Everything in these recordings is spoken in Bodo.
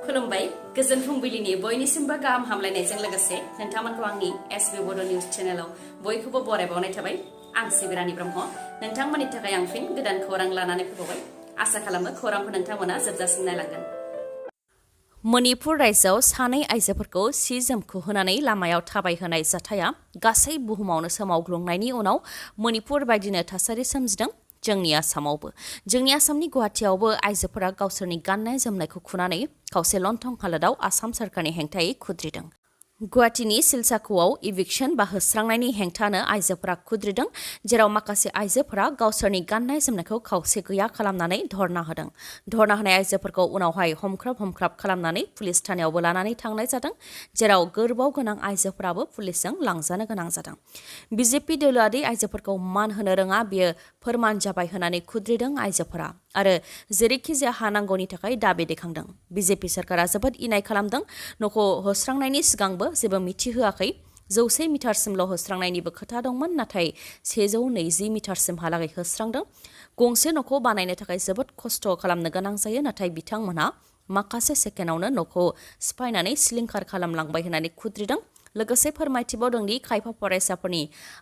खुलुमबाय गोजोन फुंबिलिनि बयनिसिमबो गाहाम हामलायनायजों लोगोसे नोंथांमोनखौ आंनि एसबी बड' निउज चेनेलाव बयखौबो बरायबावनाय थाबाय आं सिबिरानि ब्रह्म नोंथांमोननि थाखाय आं फिन गोदान खौरां लानानै फैबावबाय आसा खालामो खौरांखौ नोंथांमोना जोबजासिम नायलांगोन। मणिपुर रायजोआव सानै आइजोफोरखौ सि जोमखौ होनानै लामायाव थाबायहोनाय जाथाया गासै बुहुमावनो सोमावग्लुंनायनि उनाव मणिपुर बायदिनो थासारि सोमजिदों। जोंनि आसामावबो जोंनि आसामनि गुवाहाटीयावबो आइजोफोरा गावसोरनि गाननाय जोमनायखौ खुनानै खावसे लंथं हालोदाव आसाम सरकारनि हेंथायै खुद्रिदों। गुवाहाटीनि सिलसाख'आव इभिक्सन बा होस्रांनायनि हेंथानो आइजोफोरा खुद्रिदों, जेराव माखासे आइजोफोरा गावसोरनि गाननाय जोमनायखौ खावसे गैया खालामनानै धरना होदों। धरना होनाय आइजोफोरखौ उनावहाय हमख्राब खालामनानै पुलिस थानायावबो लानानै थांनाय जादों, जेराव गोरबोआव गोनां आइजोफोराबो पुलिसजों लांजानो गोनां जादों। बिजेपि दोलोआरि आइजोफोरखौ मान होनो रोङा बेयो फोरमान जाबाय होननानै खुद्रिदों आइजोफोरा आरो जेरैखिजाया हानांगौनि थाखाय दाबि दैखांदों। बिजेपि सरकारा जोबोद इनाय खालामदों। न'खौ होस्रांनायनि सिगांबो जेबो मिथिहोआखै। 100 मिटारसिमल' होस्रांनायनिबो खोथा दंमोन, नाथाय 120 मिटारसिमहालागै होस्रांदों। गंसे न'खौ बानायनो थाखाय जोबोद खस्थ' खालामनो गोनां जायो, नाथाय बिथांमोनहा माखासे सेकेन्डआवनो न'खौ सिफायनानै सिलिंखार खालामलांबाय होननानै खुद्रिदों। लोगोसे फोरमायथिबावदों दि खायफा फरायसाफोरनि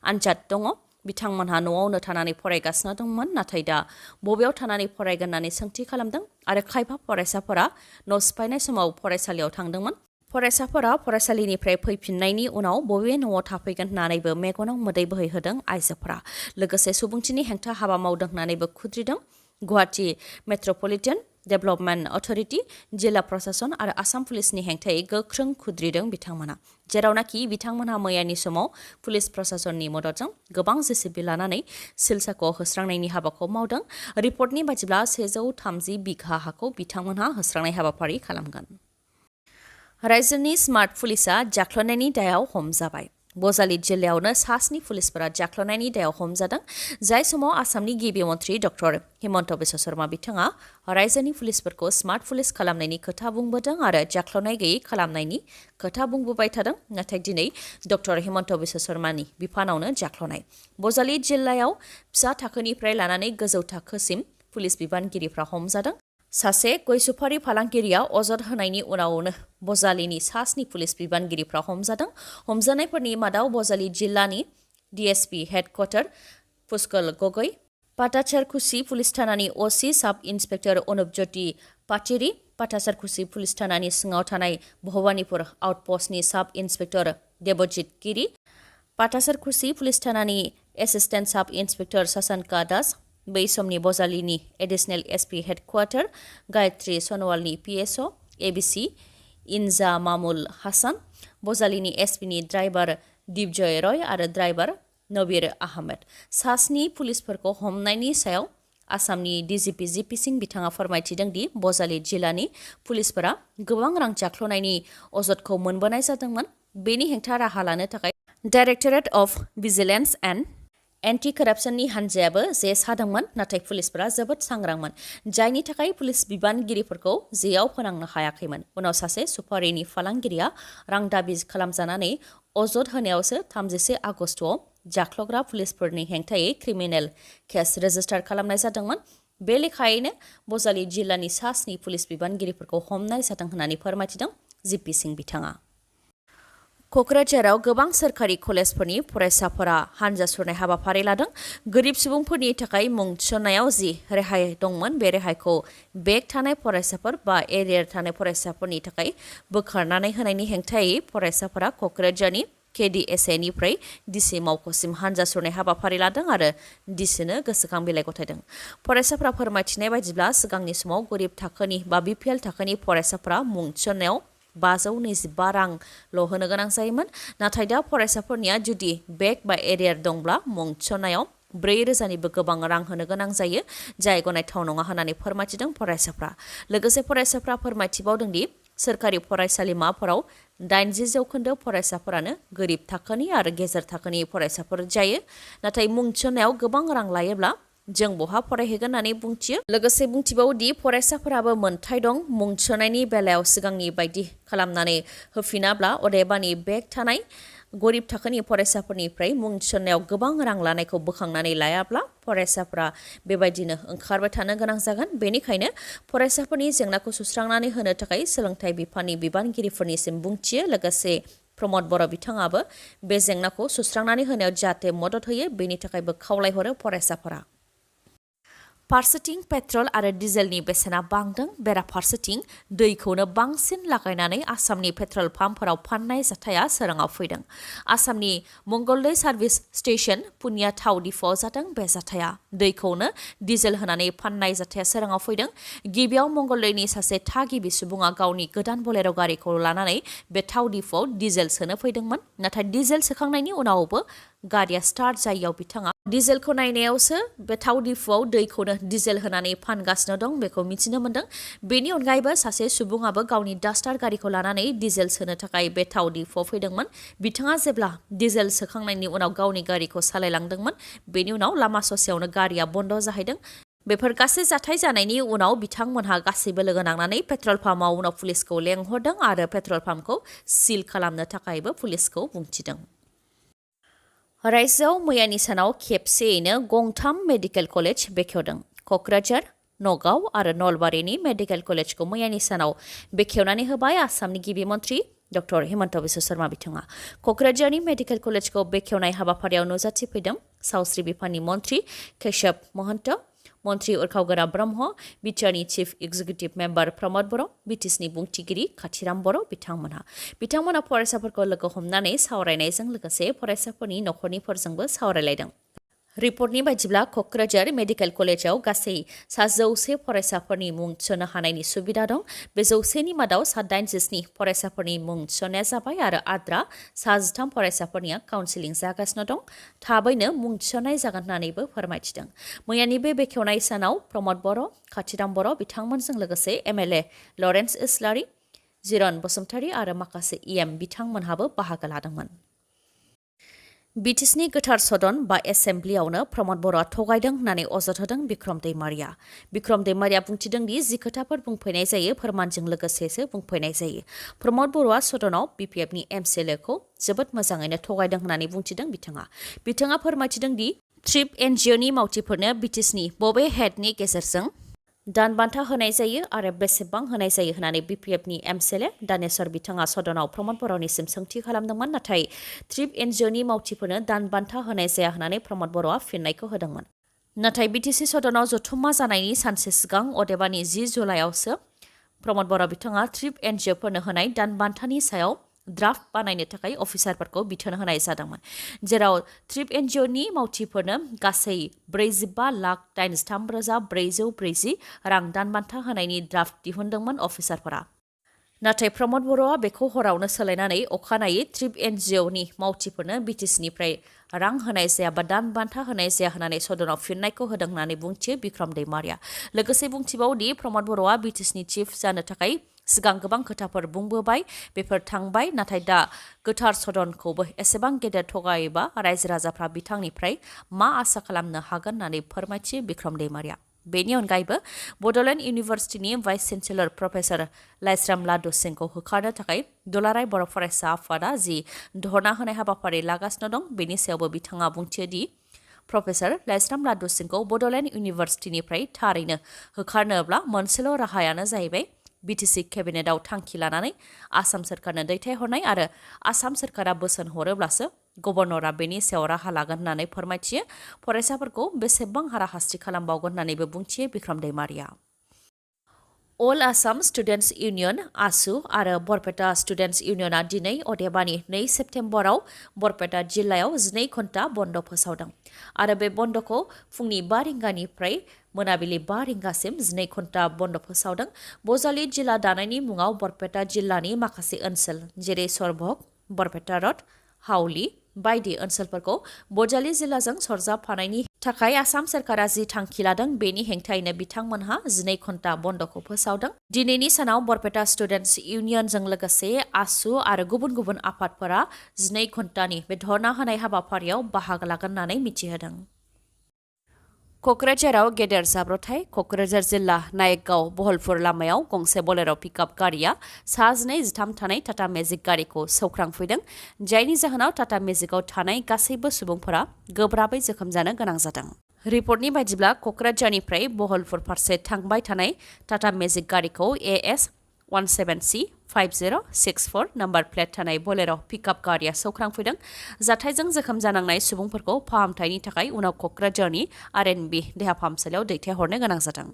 आनजाद दङ। बिथांमोनहा न'आवनो थानानै फरायगासिनो दंमोन, नाथाय दा बबेयाव थानानै फरायगोन होननानै सोंथि खालामदों आरो खायफा फरायसाफोरा न' सिफायनाय समाव फरायसालियाव थांदोंमोन। फरायसाफोरा फरायसालिनिफ्राय फैफिननायनि उनाव बबे न'आव थाफैगोन होननानैबो मेगनाव मोदै बोहैहोदों आइजोफोरा। लोगोसे सुबुंथिनि हेंथा हाबा मावदों होननानैबो खुद्रिदों। गुवाहाटी मेट्र'पलिटन डेभेलपमेन्ट अथ'रिटि, जिल्ला प्रशासन आरो आसाम पुलिसनि हेंथायै गोख्रों खुद्रिदों बिथांमोना, जेरावनाखि बिथांमोनहा मैयानि समाव पुलिस प्रशासननि मददजों गोबां जेसिबि लानानै सिलसाख'आव होस्रांनायनि हाबाखौ मावदों। रिपर्टनि बायदिब्ला 130 बिघा हाखौ बिथांमोनहा होस्रांनाय हाबाफारि खालामगोन। रायजोनि स्मार्ट पुलिसआ जाख्ल'नायनि दायाव हमजाबाय। बजालि जिल्लायावनो 7 पुलिसफोरा जाख्ल'नायनि दायाव हमजादों, जाय समाव आसामनि गिबि मन्थ्रि डक्टर हिमन्त बिश्व शर्मा बिथाङा रायजोनि पुलिसफोरखौ स्मार्ट पुलिस खालामनायनि खोथा बुंबोदों आरो जाख्ल'नाय गैयै खालामनायनि खोथा बुंबोबाय थादों। नाथाय दिनै डक्टर हिमन्त बिश्व शर्मानि बिफानावनो जाख्ल'नाय। बजालि जिल्लायाव फिसा थाखोनिफ्राय लानानै गोजौ थाखोसिम पुलिस बिबानगिरिफ्रा हमजादों। सासे गय सुफारि फालांगिरिया अजद होनायनि उनावनो बजालिनि 7 पुलिस बिबानगिरिफ्रा हमजादों। हमजानायफोरनि मादाव बजालि जिल्लानि डिएसपि हेडक्वार्टार पुष्कल गगৈ, पाटाचारकुसि पुलिस थानानि असि साब इन्सपेक्टर अनुपज्योति पाटिरि, पाटाचारकुसि पुलिस थानानि सिङाव थानाय भबानिपुर आउटपस्टनि sub inspector Debajit Giri, Patacharkuchi police थानानि assistant sub inspector Shashanka Das, बै समनि बजालिनि एडिसनेल एसपि हेडक्वार्टार गायत्री सनवालनि पिएसअ एबिसि इनजामामुल हासान, बजालिनि एसपिनि ड्राइभार दिपजय रय आरो ड्राइभार नबीर आहमेद। 7 पुलिसफोरखौ हमनायनि सायाव आसामनि डिजिपि जिपि सिंह बिथाङा फोरमायथिदों दि बजालि जिल्लानि पुलिसफोरा गोबां रां जाख्ल'नायनि अजदखौ मोनबोनाय जादोंमोन। बेनि हेंथा राहा लानो थाखाय directorate of vigilance and anti कराप्सननि हान्जायाबो जे सादोंमोन, नाथाय पुलिसफोरा जोबोद सांग्रांमोन, जायनि थाखाय पुलिस बिबानगिरिफोरखौ जेयाव फोनांनो हायाखैमोन। उनाव सासे सुपारिनि फालांगिरिया रां दाबि खालामजानानै अजद होनायावसो 31 आगस्टआव जाख्ल'ग्रा पुलिसफोरनि हेंथायै क्रिमिनेल केस रेजिस्टार खालामनाय जादोंमोन। बे लेखायैनो बजालि जिल्लानि 7 पुलिस बिबानगिरिफोरखौ हमनाय जादों होननानै फोरमायथिदों जिपि सिंह बिथाङा। क'क्राझाराव गोबां सोरखारि कलेजफोरनि फरायसाफोरा हानजा सुरनाय हाबाफारि लादों। गोरिब सुबुंफोरनि थाखाय मुं थिसननायाव जि रेहाय दंमोन, बे रेहायखौ बेक थानाय फरायसाफोर बा एरियार थानाय फरायसाफोरनि थाखाय बोखारनानै होनायनि हेंथायै फरायसाफोरा क'क्राझारनि केडिएसएनिफ्राय डिसि मावख'सिम हानजा सुरनाय हाबाफारि लादों आरो डिसिनो गोसोखां बिलाइ गथायदों। फरायसाफोरा फोरमायथिनाय बायदिब्ला सिगांनि समाव गोरिब थाखोनि बा बिपिएल थाखोनि फरायसाफोरा मुं थिसननायाव 525 रांल' होनो गोनां जायोमोन, नाथाय दा फरायसाफोरनिया जुदि बेक बा एरियार दंब्ला मुं थिसननायाव 4,000निबो गोबां रां होनो गोनां जायो, जाय गनायथाव नङा होननानै फोरमायथिदों फरायसाफ्रा। लोगोसे फरायसाफ्रा फोरमायथिबावदों दि सोरखारि फरायसालिमाफोराव 80% फरायसाफोरानो गोरिब थाखोनि आरो गेजेर थाखोनि फरायसाफोर जायो, नाथाय मुं थिसननायाव गोबां रां लायोब्ला जों बहा फरायहैगोन होननानै बुंथियो। लोगोसे बुंथिबावदि फरायसाफोराबो मोन्थाय दं, मुं थिसननायनि बेलायाव सिगांनि बायदि खालामनानै होफिनाब्ला अदेबानि बेक थानाय गरिब थाखोनि फरायसाफोरनिफ्राय मुं थिसननायाव गोबां रां लानायखौ बोखांनानै लायाब्ला फरायसाफोरा बेबायदिनो ओंखारबाय थानो गोनां जागोन। बेनिखायनो फरायसाफोरनि जेंनाखौ सुस्रांनानै होनो थाखाय सोलोंथाइ बिफाननि बिबानगिरिफोरनिसिम बुंथियो। लोगोसे प्रमद बर' बिथाङाबो बे जेंनाखौ सुस्रांनानै होनायाव जाहाथे मदद होयो बेनि थाखायबो खावलायहरो फरायसाफोरा। फारसेथिं पेट्रल आरो डिजेलनि बेसेना बांदों। बेराफारसेथिं दैखौनो बांसिन लागायनानै आसामनि पेट्रल पाम्पफोराव फाननाय जाथाया सोराङाव फैदों। आसामनि मंगलदै सार्भिस स्टेशन पुनिया थाव डिफुआव जादों बे जाथाया। दैखौनो डिजेल होनानै फाननाय जाथाया सोराङाव फैदों। गिबियाव मंगलदैनि सासे थागिबि सुबुङा गावनि गोदान बलेर' गारिखौ लानानै बे थाव डिफुआव डिजेल सोनो फैदोंमोन। नाथाय डिजेल सोखांनायनि उनावबो गारिया स्टार्ट जायैयाव बिथाङा डिजेलखौ नायनायावसो बे थाव डिफुआव दैखौनो डिजेल होनानै फानगासिनो दं बेखौ मिथिनो मोन्दों। बेनि अनगायैबो सासे सुबुङाबो गावनि डास्टार गारिखौ लानानै डिजेल सोनो थाखाय बे थाव डिफुआव फैदोंमोन। बिथाङा जेब्ला डिजेल सोखांनायनि उनाव गावनि गारिखौ सालायलांदोंमोन बेनि उनाव लामा ससेयावनो गारिया बन्द' जाहैदों। बेफोर गासै जाथाय जानायनि उनाव बिथांमोनहा गासैबो लोगो नांनानै पेट्रल पाम्पआव उनाव पुलिसखौ लेंहरदों आरो पेट्रल पाम्पखौ सिल खालामनो थाखायबो पुलिसखौ बुंथिदों। रायजोआव मैयानि सानाव खेबसेयैनो गंथाम मेडिकेल कलेज बेखेवदों। क'क्राझार, नगाव आरो नलबारिनि मेडिकेल कलेजखौ मैयानि सानाव बेखेवनानै होबाय आसामनि गिबि मन्थ्रि डक्टर हिमन्त बिश्व शर्मा बिथाङा। क'क्राझारनि मेडिकेल कलेजखौ बेखेवनाय हाबाफारियाव नुजाथिफैदों सावस्रि बिफाननि मन्थ्रि केशव महन्त, मन्थ्रि उरखाव ब्रह्म, बिटिआरनि चिफ एक्जिकिउटिभ मेम्बार प्रमद बर', बिटिसिनि बुंथिगिरि खाथिराम बर' बिथांमोना फरायसाफोरखौ लोगो हमनानै सावरायनायजों लोगोसे फरायसाफोरनि नखरनिफोरजोंबो सावरायलायदों। रिपर्टनि बायदिब्ला क'क्राझार मेडिकेल कलेजाव गासै 100 फरायसाफोरनि मुं थिसननो हानायनि सुबिदा दं। बे 100नि मादाव 87 फरायसाफोरनि मुं थिसननाया जाबाय आरो आद्रा 13 फरायसाफोरनिया काउन्सिलिं जागासिनो दं। थाबैनो मुं थिसननाय जागोन होननानैबो फोरमायथिदों। मैयानि बे बेखेवनाय सानाव प्रमद बर', खाथिराम बर' बिथांमोनजों लोगोसे एमएलए लरेन्स इस्लारि, जिरन बसुमतारी आरो माखासे इएम बिथांमोनहाबो बाहागो लादोंमोन। बिटिसिनि गोथार सदन बा एसेम्ब्लियावनो प्रमद बर'आ थगायदों होननानै अजद होदों बिक्रम दैमारिया। बिक्रम दैमारिया बुंथिदों दि जि खोथाफोर बुंफैनाय जायो फोरमानजों लोगोसेसो बुंफैनाय जायो। प्रमद बर'आ सदनाव बिपिएफनि एमसिएलएखौ जोबोद मोजाङैनो थगायदों होननानै बुंथिदों बिथाङा फोरमायथिदों दि ट्रिप एनजिअनि मावथिफोरनो बिटिसिनि बबे हेडनि गेजेरजों दान बान्था होनाय जायो आरो बेसेबां होनाय जायो होननानै बिपिएफनि एमसिएलए दानेश्वर बिथाङा सदनाव प्रमद बर'निसिम सोंथि खालामदोंमोन। नाथाय ट्रिप एनजिअनि मावथिफोरनो दान बान्था होनाय जाया होननानै प्रमद बर'आ फिननायखौ होदोंमोन। नाथाय बिटिसि सदनाव जथुम्मा जानायनि सानसे सिगां अदेबानि 10 जुलाइआवसो प्रमद बर' बिथाङा ट्रिप एनजिअफोरनो होनाय दान बान्थानि सायाव ड्राफ्ट बानायनो थाखाय अफिसारफोरखौ बिथोन होनाय जादोंमोन, जेराव ट्रिप एनजिअनि मावथिफोरनो गासै 45,93,440 रां दान बान्था होनायनि ड्राफ्ट दिहुनदोंमोन अफिसारफोरा। नाथाय प्रमद बर'आ बेखौ हरावनो सोलायनानै अखानायै ट्रिप एनजिअनि मावथिफोरनो बिटिसिनिफ्राय रां होनाय जाया बा दान बान्था होनाय जाया होननानै सदनाव फिननायखौ होदों होननानै बुंथियो बिक्रम दैमारिया। लोगोसे बुंथिबावदि प्रमद बर'आ बिटिसिनि चिफ जानो थाखाय सिगां गोबां खोथाफोर बुंबोबाय, बेफोर थांबाय, नाथाय दा गोथार सदनखौबो एसेबां गेदेर थगायोबा रायजो राजाफ्रा बिथांनिफ्राय मा आसा खालामनो हागोन होननानै फोरमायथियो बिक्रम दैमारिया। बेनि अनगायैबो Bodoland इउनिभार्सिटिनि vice chancellor professor Laishram लादु सिंहखौ होखारनो थाखाय दुलाराय बर' फरायसा आफादा जि धरना होनाय हाबाफारि लागासिनो दं बेनि सायावबो बिथाङा बुंथियो दि प्रफेसर लाइस्राम लादु सिंहखौ बड'लेण्ड इउनिभार्सिटिनिफ्राय थारैनो होखारनोब्ला मोनसेल' राहायानो जाहैबाय बिटिसि केबिनेटआव थांखि लानानै आसाम सोरखारनो दैथायहरनाय आरो आसाम सोरखारा बोसोन हरोब्लासो गभर्नरआ बेनि सायाव राहा लागोन होननानै फोरमायथियो। फरायसाफोरखौ बेसेबां हाराहास्ति खालामबावगोन होननानैबो बुंथियो बिक्रम दैमारिया। अल आसाम स्टुडेन्टस इउनियन आसु आरो बरपेटा स्टुडेन्टस इउनियनआ दिनै अदेबानि 2 सेप्तेम्बराव बरपेटा जिल्लायाव 12 घन्टा बन्द फोसावदों आरो बे बन्दखौ फुंनि 5 रिंगानिफ्राय मोनाबिलि 5 रिंगासिम 12 घन्टा बन्द फोसावदों। बजालि जिल्ला दानायनि मुङाव बरपेटा जिल्लानि माखासे ओनसोल जेरै सरभग, बरपेटा रड, हाउली बायदि ओनसोलफोरखौ बजालि जिल्लाजों सरजाबफानायनि थाखाय आसाम सोरखारा जि थांखि लादों बेनि हेंथायैनो बिथांमोनहा 12 घन्टा बन्दखौ फोसावदों। दिनैनि सानाव बरपेटा स्टुडेन्टस इउनियनजों लोगोसे आसु आरो गुबुन गुबुन आफादफोरा 12 घन्टानि बे धरना होनाय हाबाफारियाव बाहागो लागोन होननानै मिथिहोदों। क'क्राझाराव गेदेर जाब्रबथाय क'क्राझार जिल्ला नायकगाव बहलपुर लामायाव गंसे बलेर' पिकआप गारिया सा 12-13 थानाय टाटा मेजिक गारिखौ सौख्रांफैदों, जायनि जाहोनाव टाटा मेजिकआव थानाय गासैबो सुबुंफोरा गोब्राबै जोखोम जानो गोनां जादों। रिपर्टनि बायदिब्ला क'क्राझारनिफ्राय बहलपुर फारसे थांबाय थानाय टाटा मेजिक गारिखौ AS 17C5064 नाम्बार प्लेट थानाय बलेर' पिकआप गारिया सौख्रांफैदों। जाथायजों जोखोम जानांनाय सुबुंफोरखौ फाहामथायनि थाखाय उनाव क'क्राझारनि RNB देहा फाहामसालियाव दैथायहरनो गोनां जादों।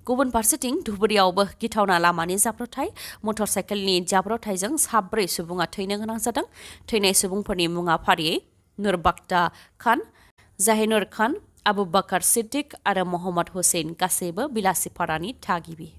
गुबुन फारसेथिं धुबुरीयावबो गिथावना लामानि जाब्रबथाय मटर साइकेलनि जाब्रबथायजों 7 सुबुङा थैनो गोनां जादों। थैनाय सुबुंफोरनि मुङा फारियै नुरबाक्ता खान, जाहिनुर खान, आबु बाकार सिद्दिक आरो मोहम्मद हुसैन, गासैबो बिलासिपारानि थागिबि।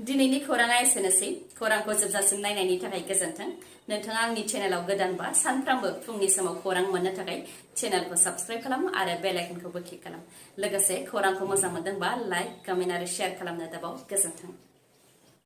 दिनैनि खौराङा एसेनोसै। खौरांखौ जोबजासिम नायनायनि थाखाय गोजोन्थों। नोंथाङा आंनि चेनेलाव गोदानबा सानफ्रामबो फुंनि समाव खौरां मोननो थाखाय चेनेलखौ साबस्क्राइब खालाम आरो बेल आइकनखौबो क्लिक खालाम। लोगोसे खौरांखौ मोजां मोनदोंबा लाइक, कमेन्ट आरो शेयार खालामनो दाबाव। गोजोन्थों।